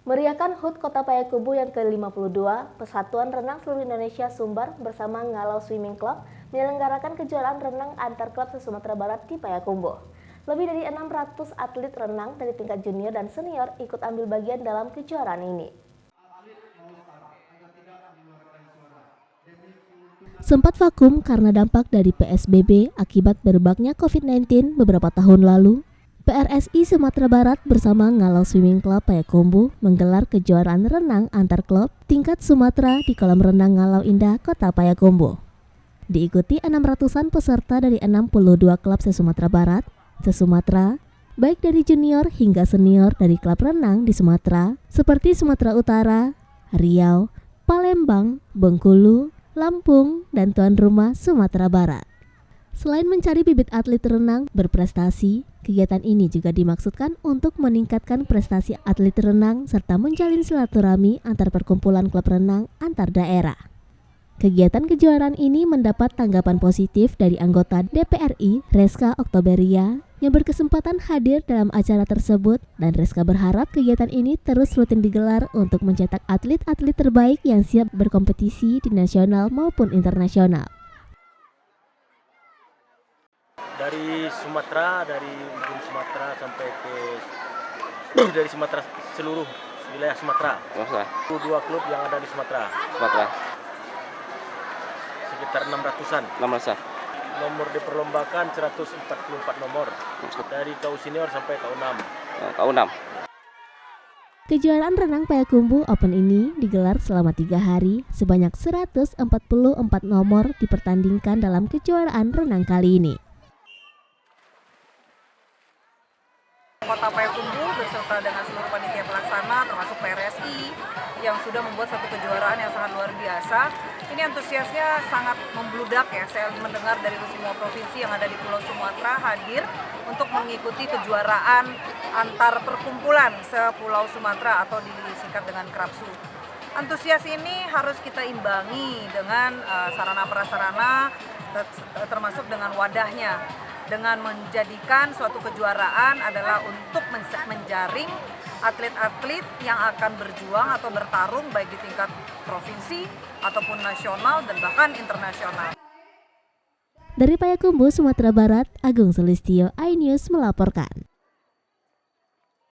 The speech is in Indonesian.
Meriahkan HUT Kota Payakumbuh yang ke-52, Persatuan Renang Seluruh Indonesia Sumbar bersama Ngalau Swimming Club menyelenggarakan kejuaraan renang antar klub se-Sumatera Barat di Payakumbuh. Lebih dari 600 atlet renang dari tingkat junior dan senior ikut ambil bagian dalam kejuaraan ini. Sempat vakum karena dampak dari PSBB akibat merebaknya COVID-19 beberapa tahun lalu, PRSI Sumatera Barat bersama Ngalau Swimming Club Payakumbuh menggelar kejuaraan renang antar klub tingkat Sumatera di kolam renang Ngalau Indah, Kota Payakumbuh. Diikuti 600-an peserta dari 62 klub se-Sumatera Barat, se-Sumatera, baik dari junior hingga senior dari klub renang di Sumatera, seperti Sumatera Utara, Riau, Palembang, Bengkulu, Lampung, dan tuan rumah Sumatera Barat. Selain mencari bibit atlet renang berprestasi, kegiatan ini juga dimaksudkan untuk meningkatkan prestasi atlet renang serta menjalin silaturahmi antar perkumpulan klub renang antar daerah. Kegiatan kejuaraan ini mendapat tanggapan positif dari anggota DPRI Reska Oktoberia yang berkesempatan hadir dalam acara tersebut, dan Reska berharap kegiatan ini terus rutin digelar untuk mencetak atlet-atlet terbaik yang siap berkompetisi di nasional maupun internasional. Dari Sumatera, dari ujung Sumatera sampai ke dari Sumatera, seluruh wilayah Sumatera. Dua klub yang ada di Sumatera. Sekitar 600-an. Nomor diperlombakan 144 nomor. Dari KU senior sampai KU 6. Kejuaraan renang Payakumbuh Open ini digelar selama 3 hari. Sebanyak 144 nomor dipertandingkan dalam kejuaraan renang kali ini. Kota Payakumbuh beserta dengan seluruh panitia pelaksana termasuk PRSI yang sudah membuat satu kejuaraan yang sangat luar biasa. Ini antusiasnya sangat membludak ya. Saya mendengar dari semua provinsi yang ada di Pulau Sumatera hadir untuk mengikuti kejuaraan antar perkumpulan se-Pulau Sumatera atau disingkat dengan KRAPSU. Antusias ini harus kita imbangi dengan sarana prasarana termasuk dengan wadahnya. Dengan menjadikan suatu kejuaraan adalah untuk menjaring atlet-atlet yang akan berjuang atau bertarung baik di tingkat provinsi ataupun nasional dan bahkan internasional. Dari Payakumbuh, Sumatera Barat, Agung Sulistyo, iNews melaporkan.